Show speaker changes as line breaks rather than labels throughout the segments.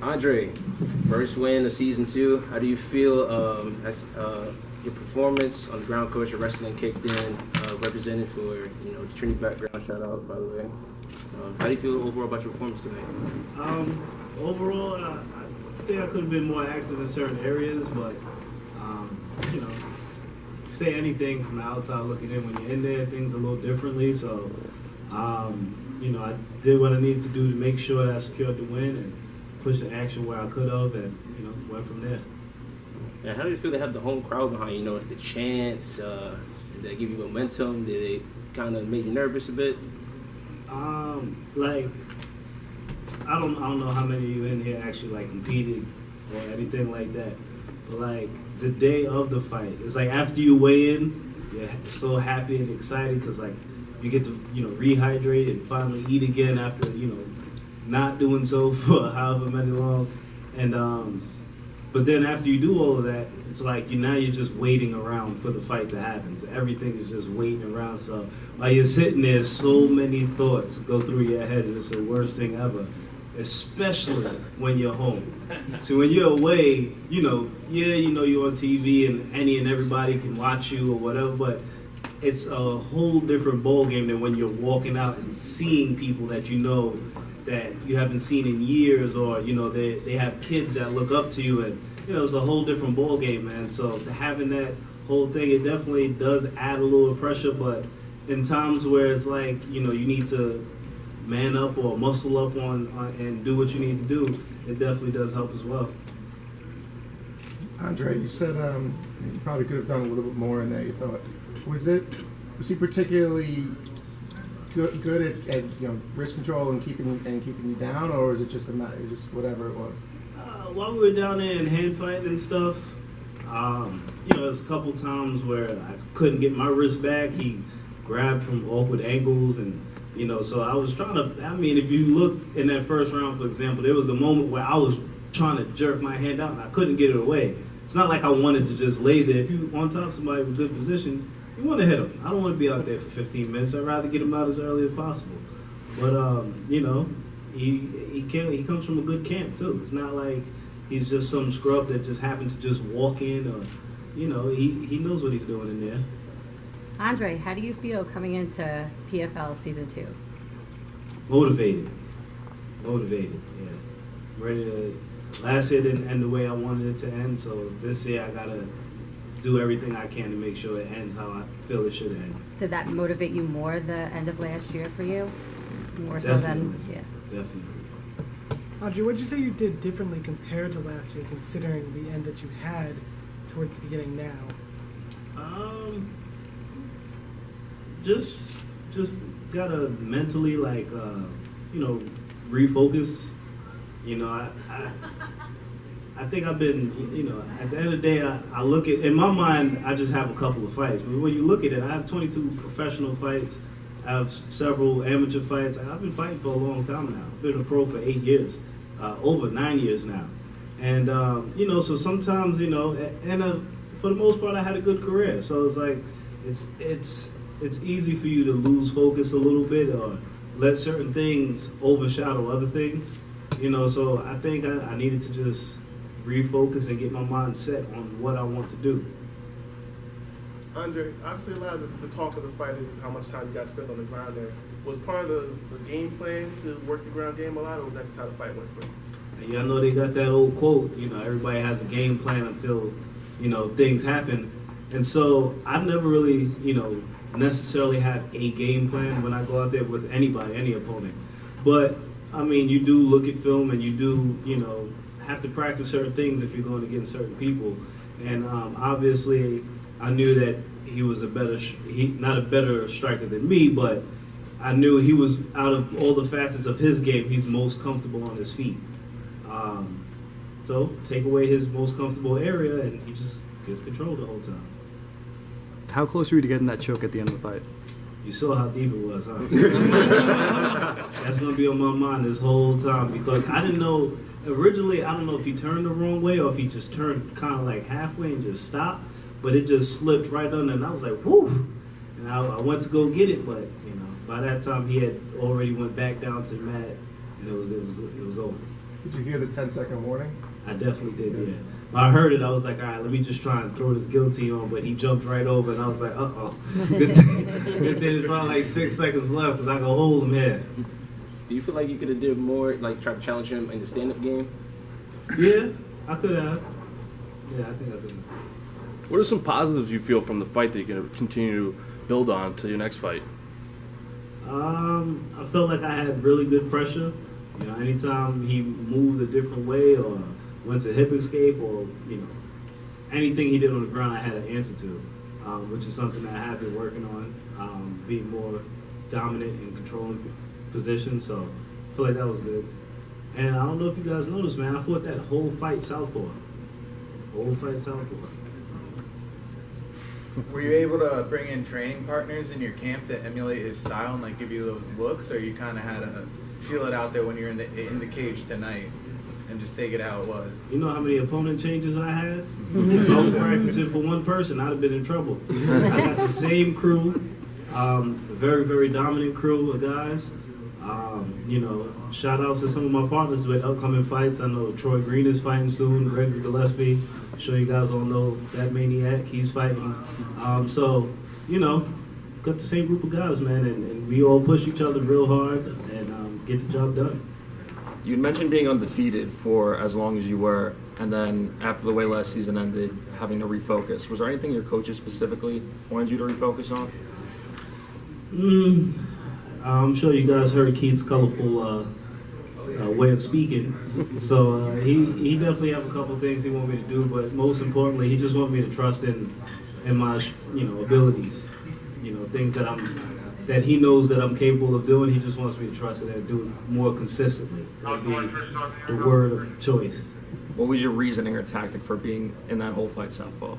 Andre, first win of season 2. How do you feel as your performance on the ground course, your wrestling kicked in, represented for the Trinity background? Shout out, by the way. How do you feel overall about your performance tonight?
Overall, I think I could have been more active in certain areas, but you know, say anything from the outside looking in. When you're in there, things a little differently. So, I did what I needed to do to make sure that I secured the win and push the action where I could have, and went from there.
And how do you feel to have the home crowd behind you? The chants, did they give you momentum? Did they kind of make you nervous a bit?
I don't know how many of you in here actually competed or anything like that. But the day of the fight, it's after you weigh in, you're so happy and excited because you get to rehydrate and finally eat again after not doing so for however many long. And but then after you do all of that, it's now you're just waiting around for the fight to happen. So everything is just waiting around. So while you're sitting there, so many thoughts go through your head, and it's the worst thing ever, especially when you're home. So when you're away, you're on TV and any and everybody can watch you or whatever, but it's a whole different ball game than when you're walking out and seeing people that that you haven't seen in years, or they have kids that look up to you, and it's a whole different ball game, man. So to having that whole thing, it definitely does add a little pressure, but in times where it's you need to man up or muscle up on and do what you need to do, it definitely does help as well.
Andre, you said you probably could have done a little bit more in there. You thought was he particularly good at risk control and keeping you down, or is it just just whatever it was?
While we were down there in hand fighting and stuff, there's a couple times where I couldn't get my wrist back. He grabbed from awkward angles, and so I was trying to. I mean, if you look in that first round, for example, there was a moment where I was trying to jerk my hand out and I couldn't get it away. It's not like I wanted to just lay there. If you on top of somebody with good position, you want to hit him. I don't want to be out there for 15 minutes. I'd rather get him out as early as possible. But he comes from a good camp too. It's not like he's just some scrub that just happened to just walk in, or he knows what he's doing in there.
Andre, how do you feel coming into PFL season 2?
Motivated, yeah. Ready to. Last year didn't end the way I wanted it to end, so this year I gotta do everything I can to make sure it ends how I feel it should end.
Did that motivate you more the end of last year for you? More
Definitely.
so than, yeah.
Definitely.
Audrey, what did you say you did differently compared to last year, considering the end that you had towards the beginning now?
Just gotta mentally refocus. I think I've been, at the end of the day, I look at, in my mind, I just have a couple of fights. But when you look at it, I have 22 professional fights. I have several amateur fights. I've been fighting for a long time now. I've been a pro for 8 years, over 9 years now. And, so sometimes, for the most part, I had a good career. So it's easy for you to lose focus a little bit or let certain things overshadow other things. So I think I needed to just refocus and get my mind set on what I want to do.
Andre, obviously a lot of the talk of the fight is how much time you guys spent on the ground there. Was part of the game plan to work the ground game a lot, or was that just how the fight went for you?
And y'all know they got that old quote, everybody has a game plan until, things happen. And so I never really, necessarily have a game plan when I go out there with anybody, any opponent. But I mean, you do look at film and you do, have to practice certain things if you're going against certain people. And obviously, I knew that he was not a better striker than me, but I knew he was, out of all the facets of his game, he's most comfortable on his feet. So take away his most comfortable area and he just gets control the whole time.
How close were you to getting that choke at the end of the fight?
You saw how deep it was, huh? That's going to be on my mind this whole time because I didn't know, originally, I don't know if he turned the wrong way or if he just turned kind of halfway and just stopped, but it just slipped right under and I was like, whoo! And I went to go get it, but, by that time he had already went back down to the mat and it was over.
Did you hear the 10-second warning?
I definitely did, yeah. When I heard it, I was like, all right, let me just try and throw this guillotine on, but he jumped right over, and I was like, uh-oh. Good thing there's probably like 6 seconds left, because I can hold him here.
Do you feel like you could have did more, like try to challenge him in the stand-up game?
Yeah, I could have. Yeah, I think I could have.
What are some positives you feel from the fight that you can continue to build on to your next fight?
I felt like I had really good pressure. You know, anytime he moved a different way or went to hip escape or, you know, anything he did on the ground, I had an answer to, which is something that I have been working on, being more dominant and controlling position. So I feel like that was good. And I don't know if you guys noticed, man, I fought that whole fight southpaw. Whole fight southpaw.
Were you able to bring in training partners in your camp to emulate his style and like give you those looks, or you kind of had to feel it out there when you're in the cage tonight and just take it how it was?
You know how many opponent changes I had? If I was practicing for one person, I'd have been in trouble. I got the same crew, a very, very dominant crew of guys. You know, shout outs to some of my partners with upcoming fights. I know Troy Green is fighting soon, Gregory Gillespie. I'm sure you guys all know that maniac, he's fighting. So, you know, got the same group of guys, man, and we all push each other real hard and get the job done.
You mentioned being undefeated for as long as you were, and then after the way last season ended, having to refocus. Was there anything your coaches specifically wanted you to refocus on?
I'm sure you guys heard Keith's colorful way of speaking. So he definitely have a couple things he want me to do, but most importantly, he just want me to trust in my abilities. You know, things that he knows that I'm capable of doing. He just wants me to trust it and do it more consistently. That'd be the word of choice.
What was your reasoning or tactic for being in that whole fight southpaw?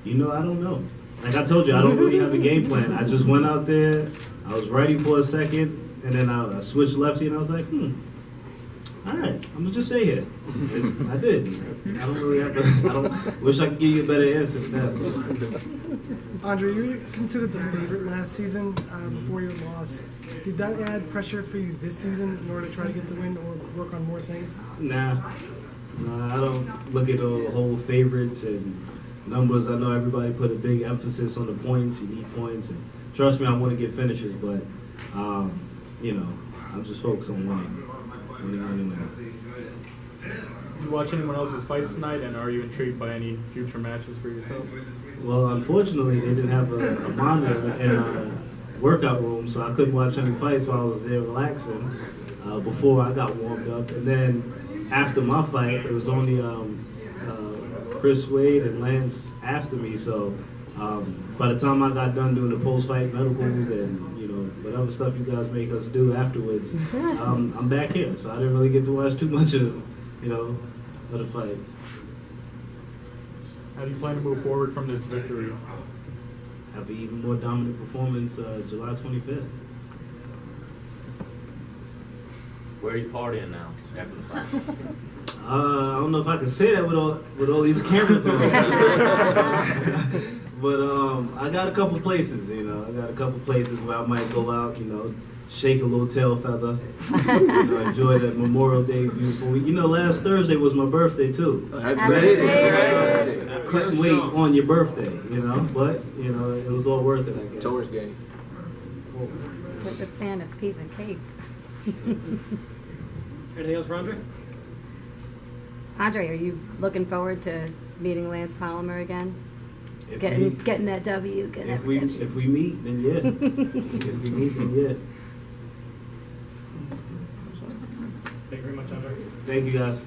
You know, I don't know. Like I told you, I don't really have a game plan. I just went out there, I was ready for a second, and then I switched lefty, and I was like, all right, I'm gonna just stay here. And I did. I don't really have wish I could give you a better answer than that.
Andre, you were considered the favorite last season before your loss. Did that add pressure for you this season in order to try to get the win or work on more things?
Nah, I don't look at the whole favorites and numbers. I know everybody put a big emphasis on the points. You need points, and trust me, I want to get finishes, but you know, I'm just focused on winning.
Did you watch anyone else's fights tonight, and are you intrigued by any future matches for yourself?
Well, unfortunately, they didn't have a monitor in our workout room, so I couldn't watch any fights while I was there relaxing before I got warmed up. And then after my fight, it was only Chris Wade and Lance after me, so by the time I got done doing the post-fight medicals and whatever stuff you guys make us do afterwards, I'm back here, so I didn't really get to watch too much of the fights.
How do you plan to move forward from this victory?
Have an even more dominant performance July 25th.
Where are you partying now after the fight?
I don't know if I can say that with all these cameras on. But I got a couple places, I got a couple places where I might go out, shake a little tail feather, enjoy that Memorial Day beautiful week. Last Thursday was my birthday too.
Happy birthday!
I couldn't wait on your birthday, but it was all worth it, I guess.
Taurus game.
Put the pan of piece of cake.
Anything else for Andre?
Andre, are you looking forward to meeting Lance Palmer again?
If
Getting that W, getting that redemption.
If we meet, then yeah. If we meet, then yeah.
Thank you very much, Andre.
Thank you, guys.